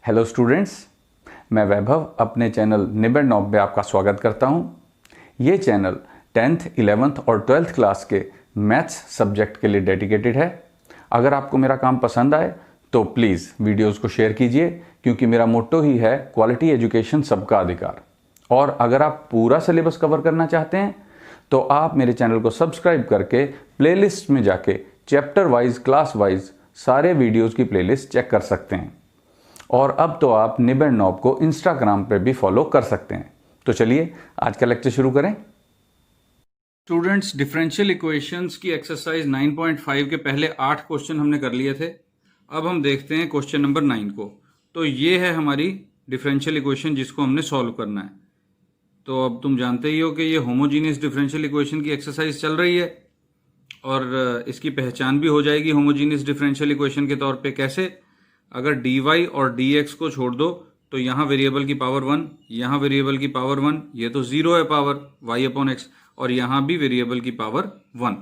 Hello students, मैं वैभव अपने channel निबेड़ knob में आपका स्वागत करता हूं। ये चैनल 10th, 11th और 12th क्लास के मैथ्स सब्जेक्ट के लिए डेडिकेटेड है। अगर आपको मेरा काम पसंद आए तो प्लीज़ वीडियोस को शेयर कीजिए, क्योंकि मेरा मोट्टो ही है क्वालिटी एजुकेशन सबका अधिकार। और अगर आप पूरा सिलेबस कवर करना चाहते हैं तो आप मेरे चैनल को सब्सक्राइब करके प्लेलिस्ट में जाके चैप्टर वाइज, क्लास वाइज सारे वीडियोज़ की प्लेलिस्ट चेक कर सकते हैं। और अब तो आप निबेड़ नॉब को इंस्टाग्राम पे भी फॉलो कर सकते हैं। तो चलिए आज का लेक्चर शुरू करें। स्टूडेंट्स, डिफरेंशियल इक्वेशंस की एक्सरसाइज 9.5 के पहले 8 क्वेश्चन हमने कर लिए थे। अब हम देखते हैं क्वेश्चन नंबर 9 को। तो ये है हमारी डिफरेंशियल इक्वेशन जिसको हमने सॉल्व करना है। तो अब तुम जानते ही हो कि ये होमोजीनियस डिफरेंशियल इक्वेशन की एक्सरसाइज चल रही है और इसकी पहचान भी हो जाएगी होमोजीनियस डिफरेंशियल इक्वेशन के तौर पे। कैसे? अगर dy और dx को छोड़ दो तो यहाँ वेरिएबल की पावर 1, यहाँ वेरिएबल की पावर 1, ये तो 0 है पावर y अपॉन x, और यहाँ भी वेरिएबल की पावर 1।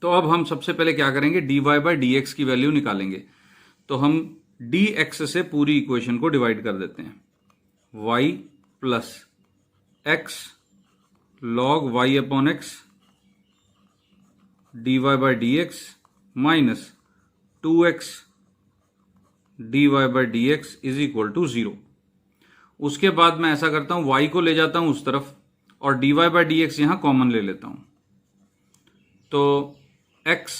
तो अब हम सबसे पहले क्या करेंगे, dy बाई dx की वैल्यू निकालेंगे। तो हम dx से पूरी इक्वेशन को डिवाइड कर देते हैं। y plus x log y upon x dy by dx minus 2x dy by dx is equal to 0। उसके बाद मैं ऐसा करता हूं, y को ले जाता हूं उस तरफ और dy बाई dx यहां कॉमन ले लेता हूं। तो x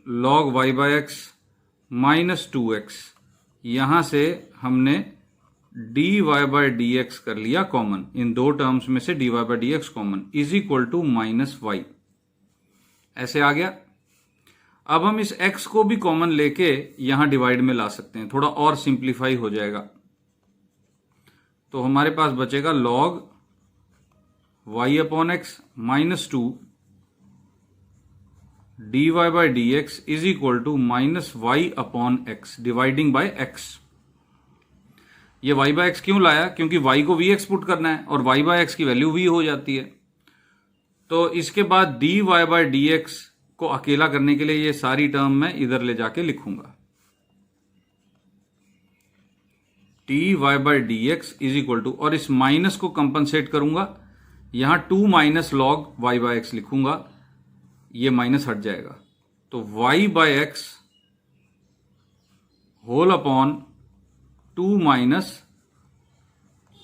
log y by x minus 2x, यहां से हमने dy बाई dx कर लिया कॉमन। इन दो टर्म्स में से dy by dx common is equal to minus y। ऐसे आ गया। अब हम इस x को भी कॉमन लेके यहां डिवाइड में ला सकते हैं, थोड़ा और सिंप्लीफाई हो जाएगा। तो हमारे पास बचेगा log y upon x minus 2 dy by dx is equal to minus y upon x dividing by x। ये y बाय x क्यों लाया? क्योंकि y को vx पुट करना है और y बाय x की वैल्यू v हो जाती है। तो इसके बाद dy बाई dx को अकेला करने के लिए ये सारी टर्म मैं इधर ले जाके लिखूंगा। dy by dx is equal to, और इस माइनस को कंपनसेट करूंगा, यहां 2 minus log y by x लिखूंगा, ये माइनस हट जाएगा। तो y by x whole upon 2 minus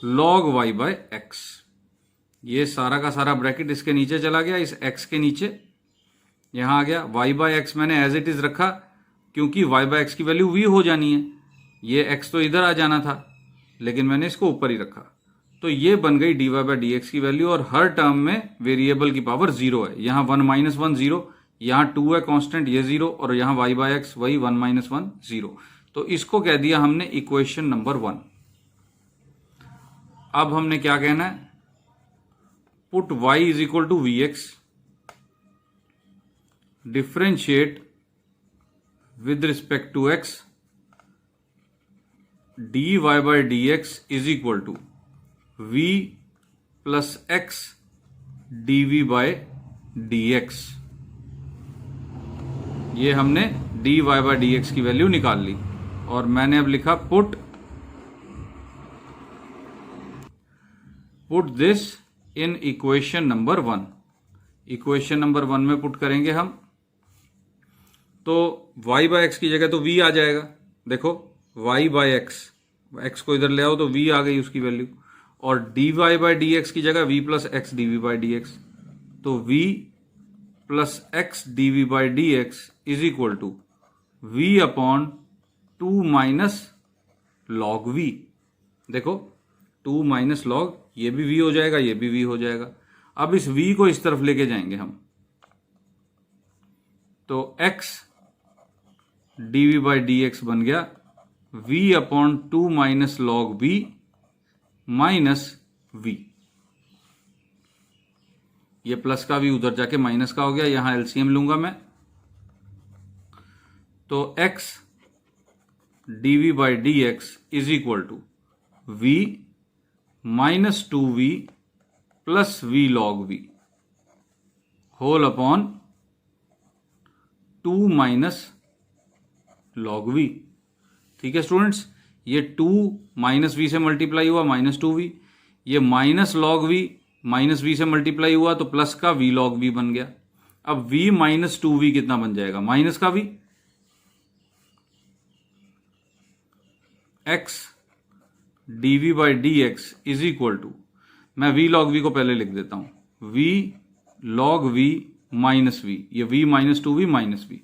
log y by x. ये सारा का सारा ब्रैकेट इसके नीचे चला गया, इस x के नीचे यहां आ गया। y बाई एक्स मैंने एज इट इज रखा क्योंकि y बाई एक्स की वैल्यू v हो जानी है। ये x तो इधर आ जाना था, लेकिन मैंने इसको ऊपर ही रखा। तो ये बन गई dy बाई dx की वैल्यू, और हर टर्म में वेरिएबल की पावर 0 है। यहां 1 माइनस 1 0, यहां 2 है कांस्टेंट, ये 0, और यहां y बाई एक्स वही 1 माइनस 1 0। तो इसको कह दिया हमने इक्वेशन नंबर 1। अब हमने क्या कहना है, put y is equal to vx, differentiate with respect to x, dy by dx is equal to v plus x dv by dx। ये हमने dy by dx की वैल्यू निकाल ली, और मैंने अब लिखा put this in equation number 1। Equation number 1 में put करेंगे हम, तो y बाई एक्स की जगह तो v आ जाएगा। देखो y बाई एक्स को इधर ले आओ तो v आ गई उसकी वैल्यू, और dy बाई dx की जगह v plus x dv by dx। तो v plus x dv by dx is equal to v upon 2 minus log v। देखो 2 माइनस लॉग, ये भी v हो जाएगा, ये भी v हो जाएगा। अब इस v को इस तरफ लेके जाएंगे हम, तो x dv बाई dx बन गया v upon 2 minus log v minus v। ये प्लस का v उधर जाके माइनस का हो गया, यहां एलसीएम लूंगा मैं। तो x dv by dx is equal to v minus 2v plus v log v whole upon 2 minus log v। ठीक है स्टूडेंट्स, ये 2 माइनस वी से मल्टीप्लाई हुआ -2v, ये माइनस लॉग वी माइनस वी से मल्टीप्लाई हुआ तो प्लस का v लॉग वी बन गया। अब v माइनस 2v कितना बन जाएगा, माइनस का v, x dv by d x is equal to, मैं v log v को पहले लिख देता हूं, v log v minus v, ये v minus 2v minus v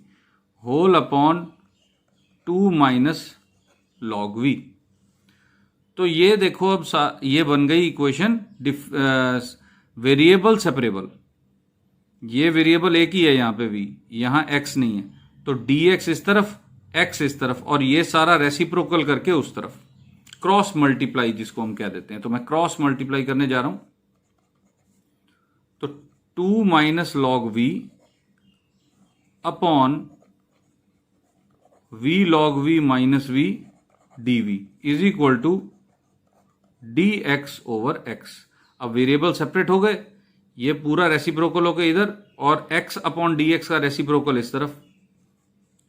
whole upon 2 minus log v। तो ये देखो अब ये बन गई इक्वेशन वेरिएबल सेपरेबल, ये वेरिएबल एक ही है यहां पे v, यहां x नहीं है, तो dx इस तरफ x इस तरफ, और ये सारा रेसिप्रोकल करके उस तरफ, क्रॉस मल्टीप्लाई जिसको हम कह देते हैं। तो मैं क्रॉस मल्टीप्लाई करने जा रहा हूं, तो 2 minus log v upon v log v minus v dv is equal to dx over x। अब वेरिएबल सेपरेट हो गए, ये पूरा रेसिप्रोकल हो गया इधर, और x अपॉन dx का रेसिप्रोकल इस तरफ,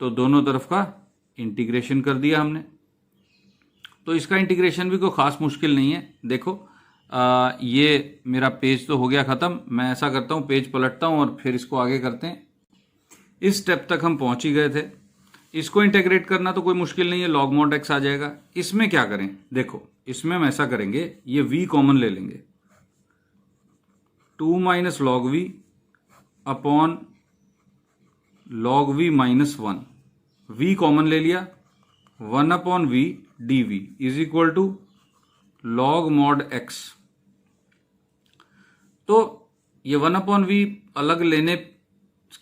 तो दोनों तरफ का इंटीग्रेशन कर दिया हमने। तो इसका इंटीग्रेशन भी कोई खास मुश्किल नहीं है। देखो ये मेरा पेज तो हो गया ख़त्म, मैं ऐसा करता हूँ पेज पलटता हूँ और फिर इसको आगे करते हैं। इस स्टेप तक हम पहुँच ही गए थे, इसको इंटीग्रेट करना तो कोई मुश्किल नहीं है, लॉग मॉड x आ जाएगा। इसमें क्या करें, देखो इसमें हम ऐसा करेंगे, ये v कॉमन ले लेंगे, 2 minus log v upon log v minus 1, v common ले लिया, 1 upon v dv is equal to log mod x। तो ये 1 अपॉन v अलग लेने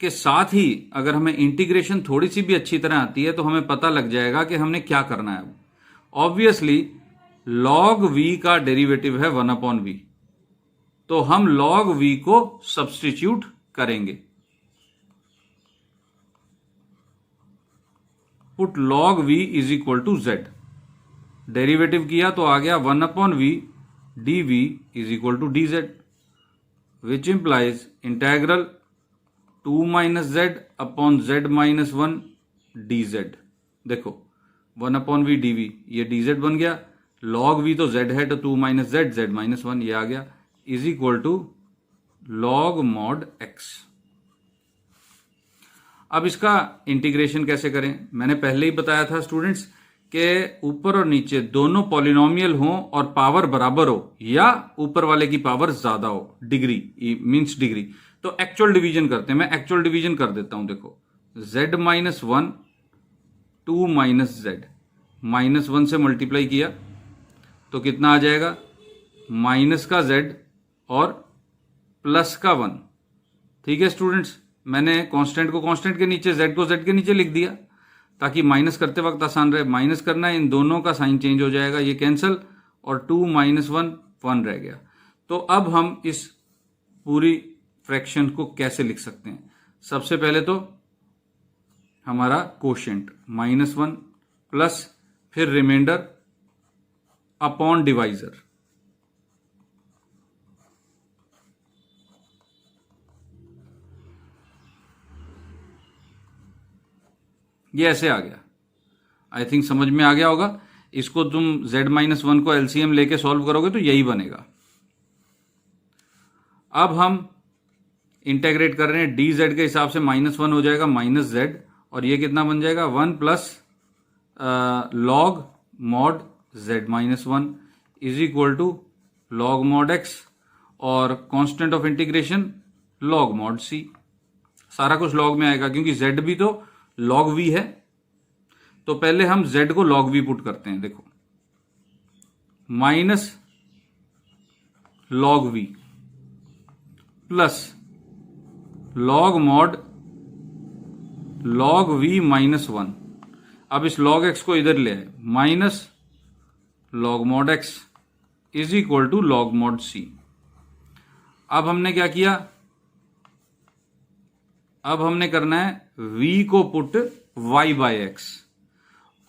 के साथ ही अगर हमें इंटीग्रेशन थोड़ी सी भी अच्छी तरह आती है तो हमें पता लग जाएगा कि हमने क्या करना है। ऑब्वियसली लॉग v का डेरिवेटिव है 1 अपॉन v, तो हम log v को सब्स्टिट्यूट करेंगे, put log v is equal to z, derivative किया तो आ गया 1 upon v dv is equal to dz, which implies integral 2 minus z upon z minus 1 dz। देखो 1 अपॉन v dv, ये dz बन गया, log v तो z है तो 2 माइनस जेड जेड माइनस 1 ये आ गया, is equal to log mod x। अब इसका इंटीग्रेशन कैसे करें, मैंने पहले ही बताया था स्टूडेंट्स कि ऊपर और नीचे दोनों पॉलिनोमियल हो और पावर बराबर हो या ऊपर वाले की पावर ज्यादा हो, डिग्री मींस डिग्री, तो एक्चुअल डिवीजन करते हैं। मैं एक्चुअल डिवीजन कर देता हूं, देखो z minus 1 2 minus Z, minus 1 से मल्टीप्लाई किया तो कितना आ जाएगा, माइनस का z और प्लस का 1। ठीक है स्टूडेंट्स, मैंने कांस्टेंट को कांस्टेंट के नीचे, z को z के नीचे लिख दिया ताकि माइनस करते वक्त आसान रहे। माइनस करना है, इन दोनों का साइन चेंज हो जाएगा, ये कैंसिल, और 2 माइनस 1 1 रह गया। तो अब हम इस पूरी फ्रैक्शन को कैसे लिख सकते हैं, सबसे पहले तो हमारा कोशेंट -1 प्लस फिर रिमाइंडर अपॉन डिवाइजर, ये ऐसे आ गया। आई थिंक समझ में आ गया होगा। इसको तुम z माइनस 1 को एलसीएम लेके सॉल्व करोगे तो यही बनेगा। अब हम इंटेग्रेट कर रहे हैं, dz के हिसाब से -1 हो जाएगा माइनस जेड, और ये कितना बन जाएगा 1 plus log mod z minus 1 is equal to log mod x, और constant of integration log mod c। सारा कुछ लॉग में आएगा क्योंकि z भी तो log v है। तो पहले हम z को log v पुट करते हैं, देखो minus log v plus log mod log v minus 1। अब इस log x को इधर ले आए, minus log mod x is equal to log mod c। अब हमने क्या किया, अब हमने करना है v को पुट y बाय x,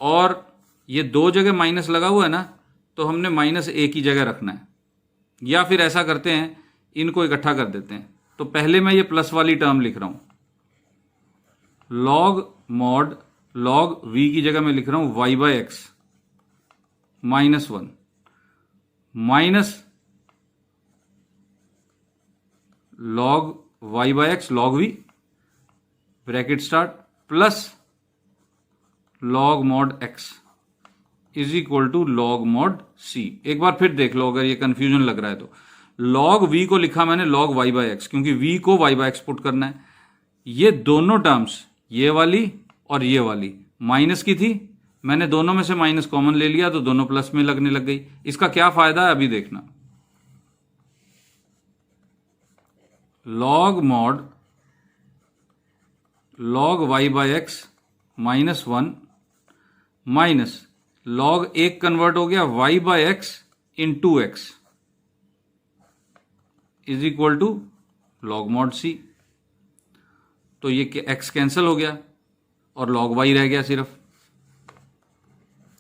और ये दो जगह माइनस लगा हुआ है ना, तो हमने माइनस a की जगह रखना है, या फिर ऐसा करते हैं इनको इकट्ठा कर देते हैं। तो पहले मैं ये प्लस वाली टर्म लिख रहा हूं, log मॉड log v की जगह मैं लिख रहा हूं y by x -1 minus log y by x log v bracket start plus log mod x is equal to log mod c। एक बार फिर देख लो अगर ये कंफ्यूजन लग रहा है तो। log v को लिखा मैंने log y बाय एक्स, क्योंकि v को y बाय एक्स पुट करना है। ये दोनों टर्म्स, ये वाली और ये वाली माइनस की थी, मैंने दोनों में से माइनस कॉमन ले लिया तो दोनों प्लस में लगने लग गई। इसका क्या फायदा है अभी देखना। log mod log y by x -1 minus log एक कन्वर्ट हो गया y by x in 2x is equal to log mod c। तो ये x कैंसिल हो गया और log y रह गया सिर्फ।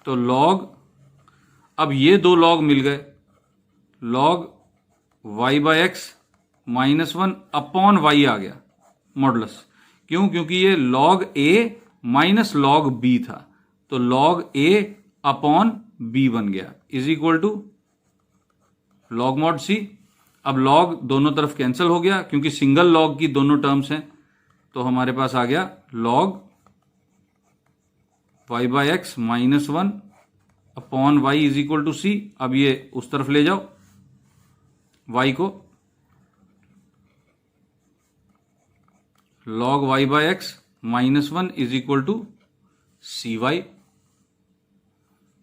तो log, अब ये दो log मिल गए, log y by x -1 upon y आ गया मॉडुलस। क्यों? क्योंकि ये log a minus log b था, तो log a अपॉन b बन गया is equal to log mod c। अब log दोनों तरफ कैंसिल हो गया क्योंकि सिंगल log की दोनों टर्म्स हैं, तो हमारे पास आ गया log y by x -1 upon y is equal to c। अब ये उस तरफ ले जाओ y को, log y by x -1 is equal to cy।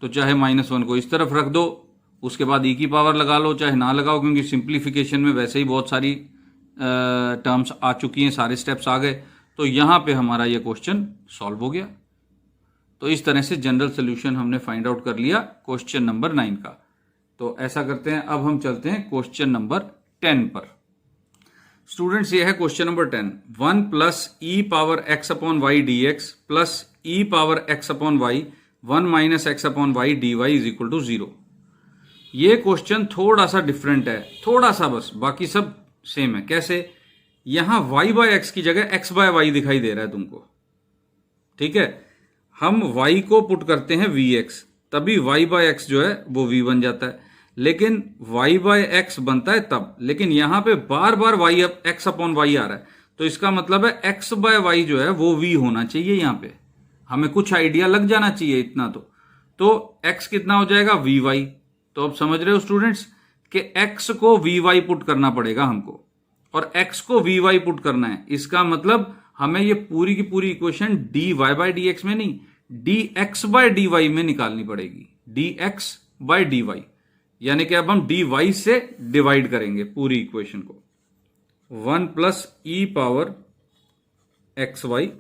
तो चाहे -1 को इस तरफ रख दो, उसके बाद e की पावर लगा लो, चाहे ना लगाओ, क्योंकि सिंप्लीफिकेशन में वैसे ही बहुत सारी टर्म्स आ चुकी हैं, सारे स्टेप्स आ गए। तो यहां पे हमारा ये क्वेश्चन सॉल्व हो गया। तो इस तरह से जनरल सोल्यूशन हमने फाइंड आउट कर लिया क्वेश्चन नंबर 9 का। तो ऐसा करते हैं, अब हम चलते हैं क्वेश्चन नंबर 10 पर। स्टूडेंट्स, ये है question number 10। 1 plus e power x upon y d x plus e power x upon y 1 minus x upon y d y is equal to 0। ये क्वेश्चन थोड़ा सा डिफरेंट है, थोड़ा सा बस, बाकी सब सेम है। कैसे? यहां y बाय एक्स की जगह x बाय वाई दिखाई दे रहा है तुमको, ठीक है। हम y को पुट करते हैं vx, तभी y बाय एक्स जो है वो v बन जाता है, लेकिन y बाय एक्स बनता है तब। लेकिन यहां पे बार बार y x अपॉन वाई आ रहा है, तो इसका मतलब है x बाय वाई जो है वो v होना चाहिए। यहां पे हमें कुछ आइडिया लग जाना चाहिए इतना तो x कितना हो जाएगा vy। तो अब समझ रहे हो स्टूडेंट्स कि x को vy पुट करना पड़ेगा हमको, और x को vy पुट करना है। इसका मतलब हमें ये पूरी की पूरी इक्वेशन dy बाय dx में नहीं, dx बाय dy में निकालनी पड़ेगी। dx बाय dy, यानी कि अब हम dy से डिवाइड करेंगे पूरी इक्वेशन को। 1 plus e power x y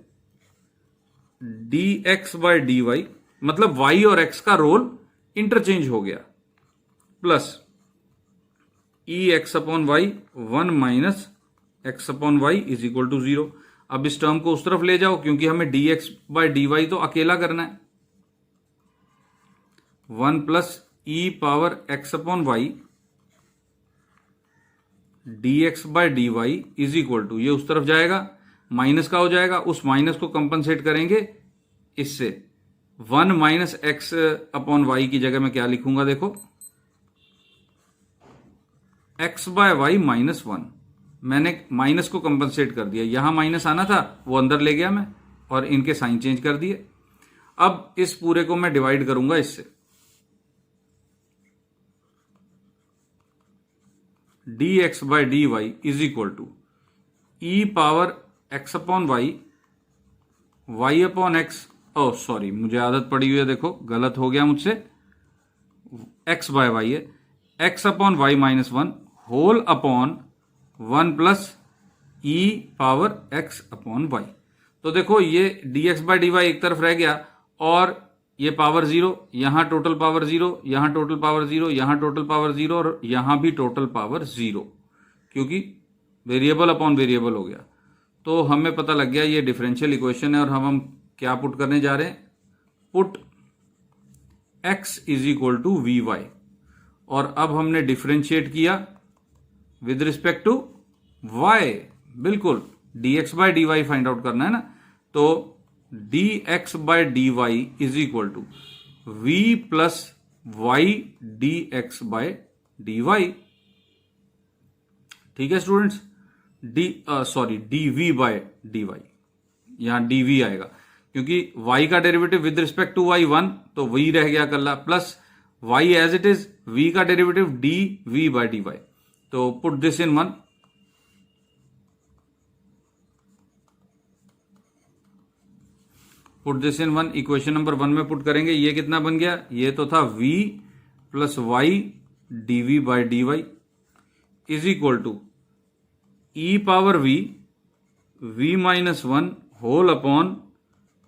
dx bye dy, मतलब y और x का रोल इंटरचेंज हो गया, plus e x upon y 1 minus x upon y is equal to 0। अब इस टर्म को उस तरफ ले जाओ, क्योंकि हमें dx बाय dy तो अकेला करना है। 1 plus e power x upon y dx bye dy is equal to, ये उस तरफ जाएगा, माइनस का हो जाएगा, उस माइनस को कंपनसेट करेंगे इससे। 1 माइनस एक्स अपॉन वाई की जगह मैं क्या लिखूंगा, देखो x बाय वाई -1। मैंने माइनस को कंपनसेट कर दिया, यहां माइनस आना था वो अंदर ले गया मैं, और इनके साइन चेंज कर दिए। अब इस पूरे को मैं डिवाइड करूंगा इससे, dx bye dy is equal to e power x upon y y upon x, oh sorry मुझे आदत पड़ी हुई है, देखो गलत हो गया मुझसे, x बाय वाई है, x upon y -1 whole upon 1 plus e power x upon y. तो देखो ये dx बाय dy एक तरफ रह गया, और ये पावर 0, यहां टोटल पावर 0, यहां टोटल पावर 0, यहां टोटल पावर 0, और यहां भी टोटल पावर 0, क्योंकि वेरिएबल अपॉन वेरिएबल हो गया। तो हमें पता लग गया ये डिफरेंशियल इक्वेशन है, और हम क्या पुट करने जा रहे हैं, put x is equal to v y. और अब हमने डिफरेंशिएट किया विद रिस्पेक्ट टू y, बिल्कुल dx bye dy find out करना है ना, तो dx bye dy is equal to v plus y d x by d y. ठीक है students, d v by d y, यहां डी वी आएगा क्योंकि y का derivative with respect to y 1, तो वही रह गया कल्ला, plus y as it is, v का derivative d v by d y. तो put this in 1, put this in 1, equation number 1 में पुट करेंगे। ये कितना बन गया, ये तो था v plus y d v by d y is equal to e power v minus 1 whole upon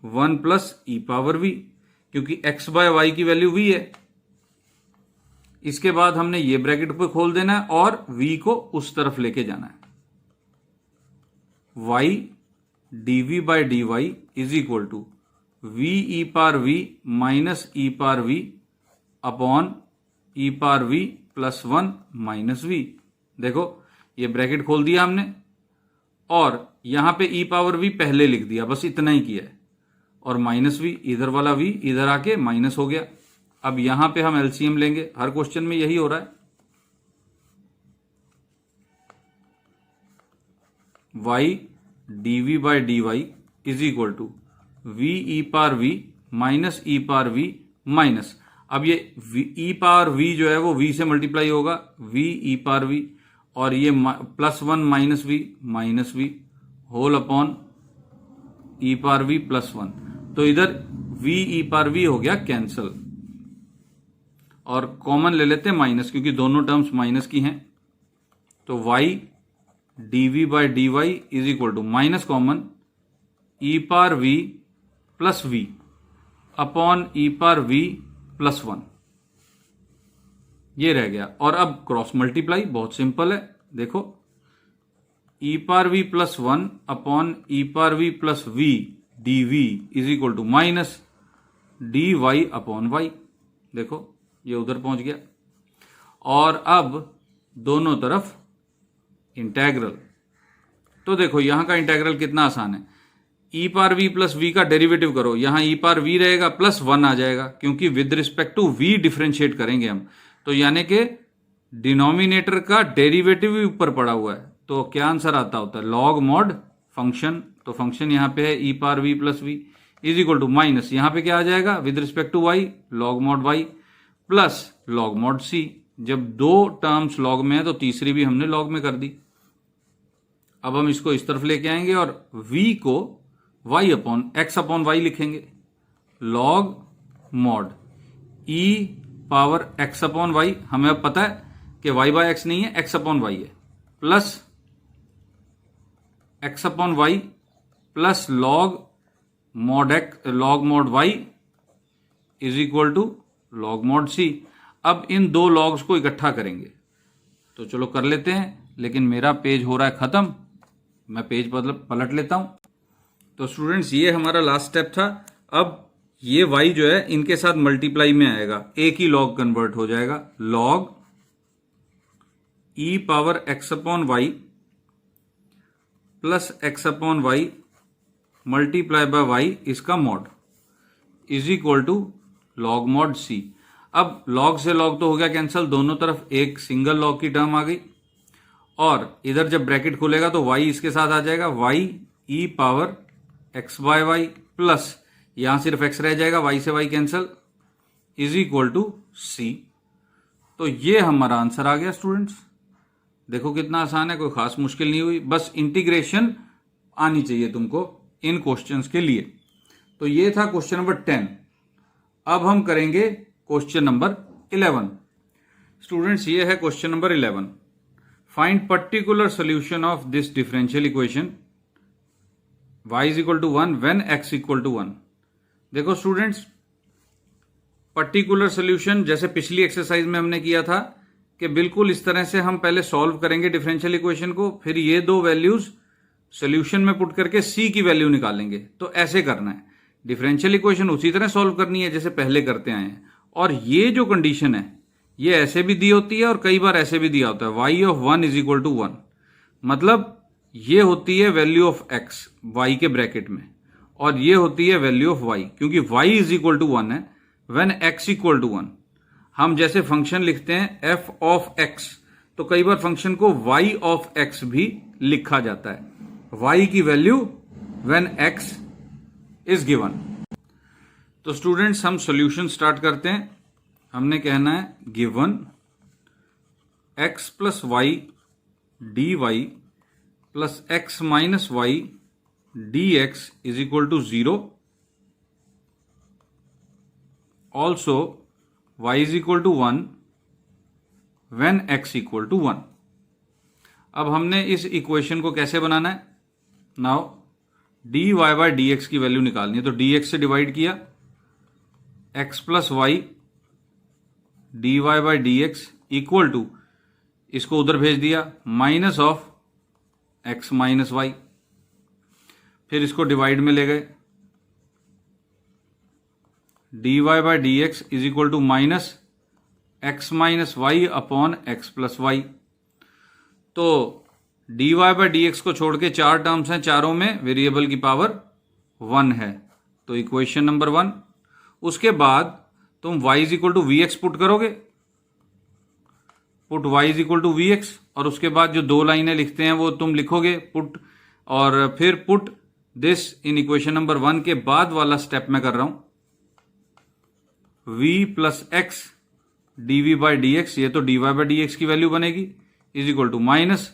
1 plus e power v, क्योंकि x बाय वाई की वैल्यू v है। इसके बाद हमने ये ब्रैकेट पे खोल देना है और v को उस तरफ लेके जाना है। y d v by d y is equal to v e par v minus e par v upon e par v plus 1 minus v। देखो ये ब्रैकेट खोल दिया हमने और यहां पे ई पावर v पहले लिख दिया, बस इतना ही किया है, और माइनस v, इधर वाला v इधर आके माइनस हो गया। अब यहां पे हम एलसीएम लेंगे, हर क्वेश्चन में यही हो रहा है। y d v by d y is equal to v e par v minus e par v minus, अब ये ई पावर v जो है वो v से मल्टीप्लाई होगा, v ई पार v, और ये plus 1 minus v whole upon e पार v plus 1। तो इधर v ई पार v हो गया कैंसल, और कॉमन ले लेते हैं माइनस, क्योंकि दोनों टर्म्स माइनस की हैं। तो y d v by d y is equal to minus common e par v plus v upon e par v plus 1, ये रह गया। और अब क्रॉस मल्टीप्लाई बहुत सिंपल है, देखो e par v plus 1 upon e par v plus v d v is equal to minus d y upon y. देखो ये उधर पहुंच गया, और अब दोनों तरफ इंटेग्रल। तो देखो यहां का इंटेग्रल कितना आसान है, ई पार वी प्लस वी का डेरिवेटिव करो, यहां ई पार वी रहेगा प्लस 1 आ जाएगा, क्योंकि with respect to v differentiate करेंगे हम। तो यानी कि डिनोमिनेटर का डेरिवेटिव भी ऊपर पड़ा हुआ है, तो क्या आंसर आता होता है, लॉग मॉड फंक्शन। तो फंक्शन यहां पे है ई पार v plus v is equal to minus, यहां पे क्या आ जाएगा with respect to y, log mod y plus log mod c. जब दो टर्म्स लॉग में है तो तीसरी भी हमने लॉग में कर दी। अब हम इसको इस तरफ लेके आएंगे और v को y upon x upon y लिखेंगे, log mod e power x upon y. हमें अब पता है कि y बाय एक्स नहीं है, x अपॉन वाई है, plus x upon y plus log mod x log mod y is equal to log mod c. अब इन दो लॉग्स को इकट्ठा करेंगे, तो चलो कर लेते हैं, लेकिन मेरा पेज हो रहा है खत्म, मैं पेज पलट लेता हूं। तो स्टूडेंट्स ये हमारा लास्ट स्टेप था। अब ये y जो है इनके साथ मल्टीप्लाई में आएगा, एक ही लॉग कन्वर्ट हो जाएगा, log e power x upon y plus x upon y multiply by y इसका mod is equal to log mod c। अब लॉग से लॉग तो हो गया कैंसल, दोनों तरफ एक सिंगल लॉग की टर्म आ गई, और इधर जब ब्रैकेट खुलेगा तो y इसके साथ आ जाएगा, y e power x by y plus यहां सिर्फ x रह जाएगा, y से y cancel is equal to c। तो ये हमारा आंसर आ गया स्टूडेंट्स। देखो कितना आसान है, कोई खास मुश्किल नहीं हुई, बस इंटीग्रेशन आनी चाहिए तुमको इन क्वेश्चंस के लिए। तो ये था क्वेश्चन नंबर 10। अब हम करेंगे क्वेश्चन नंबर 11। स्टूडेंट्स ये है question number 11। Find particular solution of this differential equation y is equal to 1 when x equal to 1। देखो स्टूडेंट्स, पर्टिकुलर सोल्यूशन जैसे पिछली एक्सरसाइज में हमने किया था कि बिल्कुल इस तरह से हम पहले सॉल्व करेंगे डिफरेंशियल इक्वेशन को, फिर ये दो वैल्यूज सोल्यूशन में पुट करके c की वैल्यू निकालेंगे। तो ऐसे करना है, डिफरेंशियल इक्वेशन उसी तरह सॉल्व करनी है जैसे पहले करते आए हैं। और ये जो कंडीशन है ये ऐसे भी दी होती है और कई बार ऐसे भी दिया होता है, y of 1 is equal to 1, मतलब ये होती है वैल्यू ऑफ x y के ब्रैकेट में, और ये होती है वैल्यू ऑफ y, क्योंकि y इज इक्वल टू 1 है व्हेन x इक्वल टू 1। हम जैसे फंक्शन लिखते हैं एफ ऑफ एक्स, तो कई बार फंक्शन को वाई ऑफ एक्स भी लिखा जाता है। वाई की value when x is given. तो स्टूडेंट्स हम सॉल्यूशन स्टार्ट करते हैं। हमने कहना है given x plus y d y plus x minus y d x is equal to 0। Also y is equal to 1 when x equal to 1। अब हमने इस इक्वेशन को कैसे बनाना है? नाउ dy बाय dx की वैल्यू निकालनी है, तो dx से डिवाइड किया, x plus y dy by dx equal to, इसको उधर भेज दिया, minus of x minus y, फिर इसको डिवाइड में ले गए, dy by dx is equal to minus x minus y upon x plus y. तो dy बाय dx को छोड़ के 4 टर्म्स हैं, चारों में वेरिएबल की पावर 1 है, तो इक्वेशन नंबर 1। उसके बाद तुम y is equal to v x put करोगे, put y is equal to v x, और उसके बाद जो 2 लाइनें लिखते हैं वो तुम लिखोगे पुट, और फिर put this in equation number 1 के बाद वाला स्टेप मैं कर रहा हूं, v plus x d v by d x, ये तो d y by d x की वैल्यू बनेगी, is equal to minus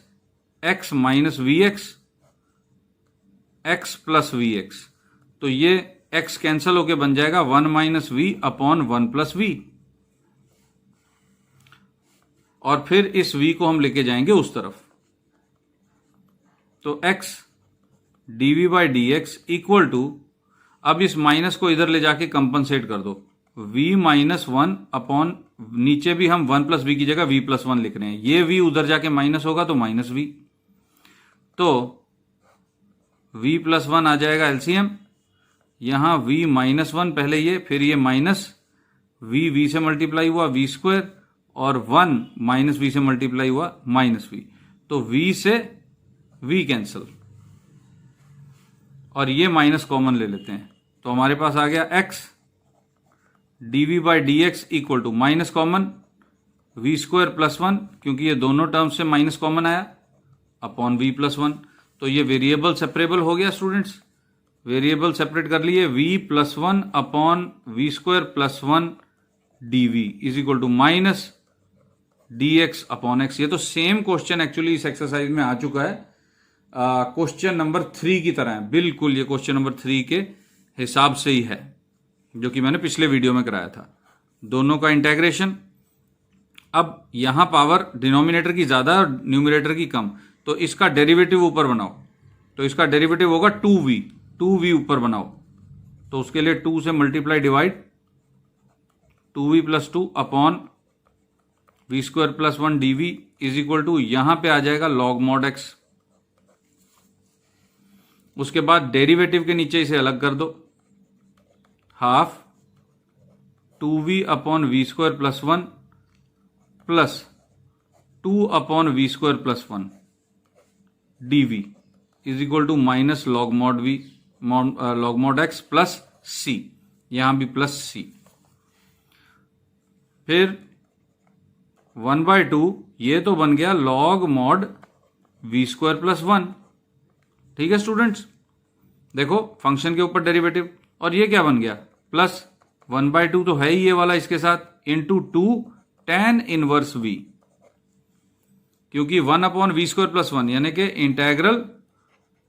x minus v x, x plus v x, तो ये x कैंसल होके बन जाएगा 1 minus v upon 1 plus v, और फिर इस v को हम लेके जाएंगे उस तरफ, तो x d v by d x equal to, अब इस माइनस को इधर ले जाके कंपनसेट कर दो, v माइनस 1 अपॉन, नीचे भी हम 1 प्लस वी की जगह v प्लस 1 लिख रहे हैं, ये v उधर जाके माइनस होगा तो माइनस v, तो v प्लस 1 आ जाएगा एलसीएम, यहां v माइनस 1 पहले ये, फिर ये माइनस v से मल्टीप्लाई हुआ v स्क्वायर, और 1 माइनस v से मल्टीप्लाई हुआ माइनस v, तो v से v कैंसल, और ये माइनस कॉमन ले लेते हैं, तो हमारे पास आ गया x d v by d x equal to minus common v square plus 1, क्योंकि ये दोनों टर्म्स से माइनस कॉमन आया, अपॉन v प्लस 1, तो ये वेरिएबल सेपरेबल हो गया स्टूडेंट्स, वेरिएबल सेपरेट कर लिए, v plus 1 upon v square plus 1 d v is equal to minus d x upon x. ये तो सेम क्वेश्चन एक्चुअली इस एक्सरसाइज में आ चुका है, क्वेश्चन नंबर 3 की तरह है बिल्कुल, ये क्वेश्चन नंबर 3 के हिसाब से ही है जो कि मैंने पिछले वीडियो में कराया था, दोनों का इंटेग्रेशन। अब यहां पावर डिनोमिनेटर की ज्यादा और न्यूमरेटर की कम, तो इसका डेरिवेटिव ऊपर बनाओ, तो इसका डेरिवेटिव होगा 2v ऊपर बनाओ, तो उसके लिए 2 से multiply divide, 2v plus 2 upon v square plus 1 dv is equal to, यहां पे आ जाएगा लॉग मॉड x, उसके बाद डेरिवेटिव के नीचे इसे अलग कर दो, half 2v upon v square plus 1 plus 2 upon v square plus 1 dv is equal to minus log mod v log mod x plus c, यहां भी प्लस c, फिर 1/2, ये तो बन गया log mod we square plus 1। ठीक है students, देखो फंक्शन के ऊपर डेरिवेटिव, और ये क्या बन गया प्लस 1/2 तो है ही ये वाला इसके साथ, इंटू 2 tan इनवर्स v, क्योंकि 1 अपॉन वी स्क्वायर प्लस 1 यानी कि integral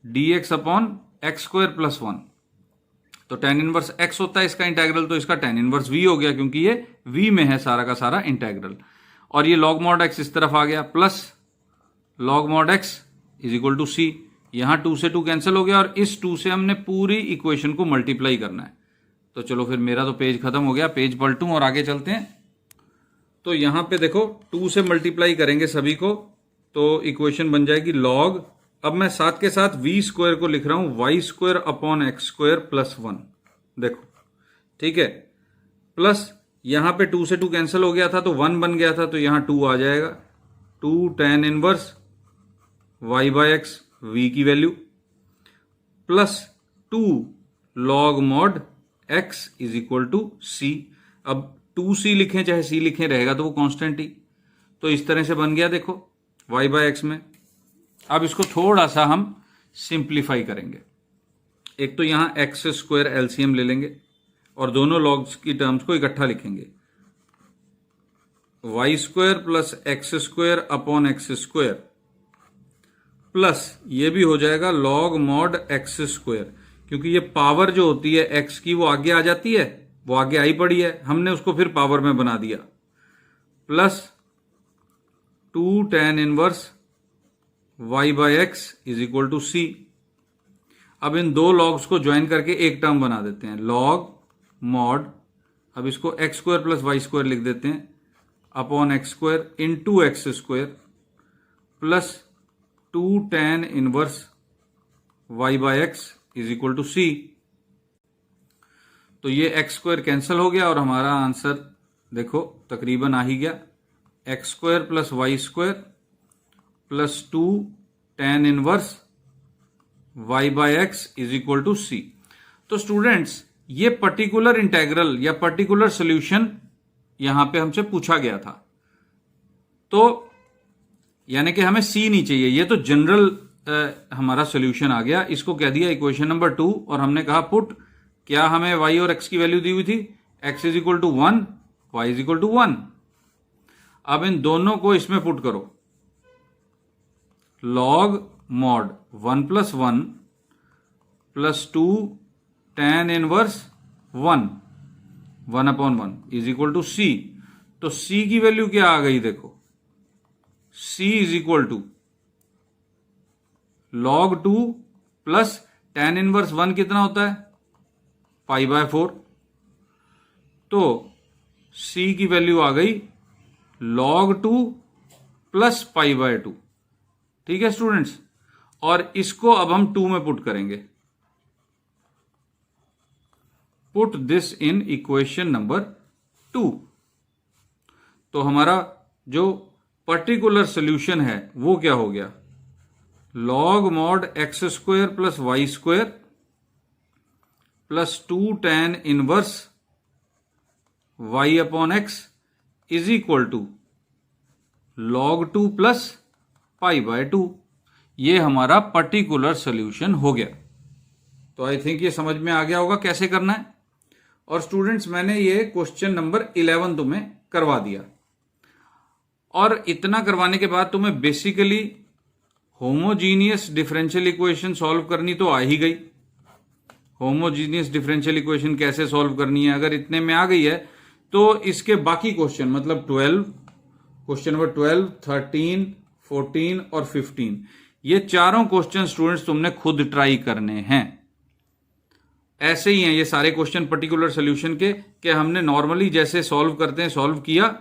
dx upon x square plus 1, तो tan इनवर्स x होता है इसका इंटेग्रल, तो इसका tan इनवर्स v हो गया, क्योंकि ये v में है सारा का सारा इंटेग्रल, और ये log mod x इस तरफ आ गया, plus log mod x is equal to c, यहां 2 से 2 कैंसिल हो गया, और इस 2 से हमने पूरी इक्वेशन को मल्टीप्लाई करना है। तो चलो फिर मेरा तो पेज खत्म हो गया, पेज पलटूं और आगे चलते हैं। तो यहां पे देखो 2 से मल्टीप्लाई करेंगे सभी को, तो इक्वेशन बन जाएगी log, अब मैं साथ के साथ वी स्क्वायर को लिख रहा हूं y square upon x square plus 1, देखो ठीक है, प्लस यहां पे 2 से 2 कैंसिल हो गया था तो 1 बन गया था, तो यहां 2 आ जाएगा, 2 tan inverse y by x v की value, plus 2 log mod x is equal to c। अब 2c लिखें चाहे c लिखें रहेगा तो वो कांस्टेंट ही। तो इस तरह से बन गया देखो y बाय एक्स में। अब इसको थोड़ा सा हम सिंप्लीफाई करेंगे। एक तो यहां एक्स स्क्वायर एलसीएम ले लेंगे और दोनों लॉग्स की टर्म्स को इकट्ठा लिखेंगे। Y square plus x square upon x square plus ये भी हो जाएगा लॉग मॉड एक्स स्क्वायर, क्योंकि ये पावर जो होती है एक्स की वो आगे आ जाती है, वो आगे आई पड़ी है, हमने उसको फिर पावर में बना दिया, plus 2 tan inverse y by x is equal to c. अब इन दो लॉग्स को ज्वाइन करके एक टर्म बना देते हैं, लॉग मॉड, अब इसको x square plus y square लिख देते हैं upon x square into x square plus 2 tan inverse y by x is equal to c. तो ये एक्स स्क्वायर कैंसिल हो गया और हमारा आंसर देखो तकरीबन आ ही गया, x square plus y square plus 2 tan inverse y by x is equal to c. तो स्टूडेंट्स ये पर्टिकुलर इंटेग्रल या पर्टिकुलर सॉल्यूशन यहां पे हमसे पूछा गया था, तो यानी कि हमें सी नहीं चाहिए, ये तो जनरल हमारा सॉल्यूशन आ गया। इसको कह दिया इक्वेशन नंबर 2 और हमने कहा पुट, क्या हमें y और x की वैल्यू दी हुई थी, x is equal to 1, y is equal to 1। अब इन दोनों को इसमें पुट करो, log mod 1 plus 1 plus 2 tan inverse 1 upon 1 is equal to c. तो c की वैल्यू क्या आ गई देखो, c is equal to log 2 plus tan inverse 1 कितना होता है, पाई बाय 4। तो c की वैल्यू आ गई log 2 प्लस पाई बाय 2। ठीक है स्टूडेंट्स, और इसको अब हम 2 में पुट करेंगे, put this in equation number 2। तो हमारा जो पर्टिकुलर सॉल्यूशन है वो क्या हो गया, log mod x square plus y square plus 2 tan inverse y upon x is equal to log 2 plus pi by 2। ये हमारा पर्टिकुलर सॉल्यूशन हो गया। तो आई थिंक ये समझ में आ गया होगा कैसे करना है। और स्टूडेंट्स मैंने ये क्वेश्चन नंबर 11 तुम्हें करवा दिया, और इतना करवाने के बाद तुम्हें basically homogeneous differential equation solve करनी तो आ ही गई। होमोजीनियस डिफरेंशियल इक्वेशन कैसे सॉल्व करनी है अगर इतने में आ गई है, तो इसके बाकी क्वेश्चन मतलब 12, क्वेश्चन नंबर 12, 13, 14 और 15, ये चारों क्वेश्चन स्टूडेंट्स तुमने खुद ट्राई करने हैं। ऐसे ही हैं ये सारे क्वेश्चन पर्टिकुलर सॉल्यूशन के, कि हमने नॉर्मली जैसे सॉल्व करते हैं सॉल्व किया,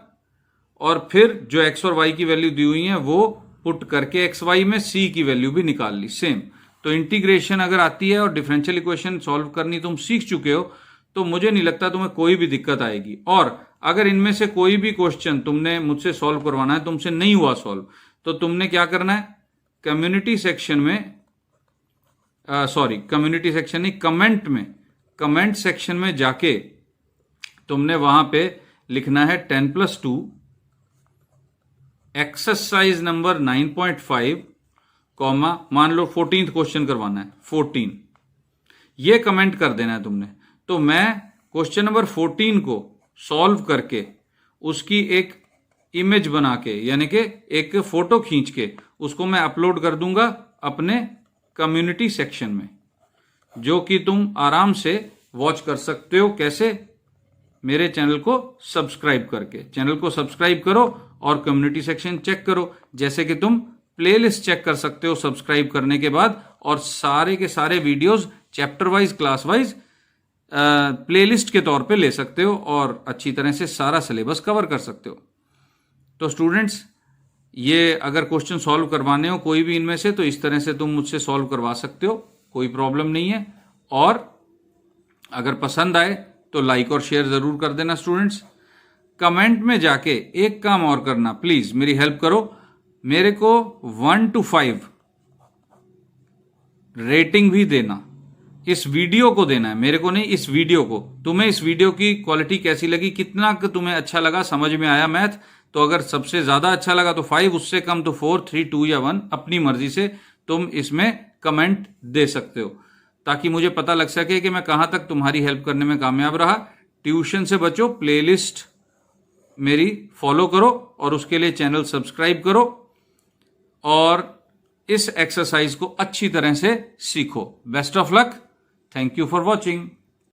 और फिर जो एक्स और वाई की वैल्यू दी हुई है वो पुट करके एक्स वाई में सी की वैल्यू भी निकाल ली सेम। तो इंटीग्रेशन अगर आती है और डिफरेंशियल इक्वेशन सॉल्व करनी तुम सीख चुके हो, तो मुझे नहीं लगता तुम्हें कोई भी दिक्कत आएगी। और अगर इनमें से कोई भी क्वेश्चन तुमने मुझसे सॉल्व करवाना है, तुमसे नहीं हुआ सॉल्व, तो तुमने क्या करना है, कम्युनिटी सेक्शन में कम्युनिटी सेक्शन नहीं, कमेंट सेक्शन में जाके तुमने वहां पे लिखना है 10+2 एक्सरसाइज नंबर 9.5 कॉमा, मान लो 14th क्वेश्चन करवाना है 14, ये कमेंट कर देना है तुमने। तो मैं क्वेश्चन नंबर 14 को सॉल्व करके उसकी एक इमेज बना के, यानी कि एक फोटो खींच के उसको मैं अपलोड कर दूंगा अपने कम्युनिटी सेक्शन में, जो कि तुम आराम से वॉच कर सकते हो। कैसे, मेरे चैनल को सब्सक्राइब करके। चैनल को सब्सक्राइब करो और कम्युनिटी सेक्शन चेक करो, जैसे कि तुम प्लेलिस्ट चेक कर सकते हो सब्सक्राइब करने के बाद, और सारे के सारे videos chapter wise class wise playlist के तौर पे ले सकते हो और अच्छी तरह से सारा सिलेबस कवर कर सकते हो। तो स्टूडेंट्स, ये अगर क्वेश्चन सॉल्व करवाने हो कोई भी इनमें से, तो इस तरह से तुम मुझसे सॉल्व करवा सकते हो, कोई प्रॉब्लम नहीं है। और अगर पसंद आए तो लाइक और शेयर जरूर कर देना स्टूडेंट्स। कमेंट में जाके एक काम और करना, प्लीज मेरी हेल्प करो, मेरे को 1 to 5 रेटिंग भी देना। इस वीडियो को देना है, मेरे को नहीं, इस वीडियो को। तुम्हें इस वीडियो की क्वालिटी कैसी लगी, कितना तुम्हें अच्छा लगा, समझ में आया मैथ? तो अगर सबसे ज्यादा अच्छा लगा तो 5, उससे कम तो 4, 3, 2 या 1, अपनी मर्जी से तुम इसमें कमेंट दे सकते हो, ताकि मुझे पता लग सके कि मैं कहां तक तुम्हारी हेल्प करने में कामयाब रहा। ट्यूशन से बचो, प्लेलिस्ट मेरी फॉलो करो और उसके लिए चैनल सब्सक्राइब करो और इस एक्सरसाइज को अच्छी तरह से सीखो। Best of luck. Thank you for watching.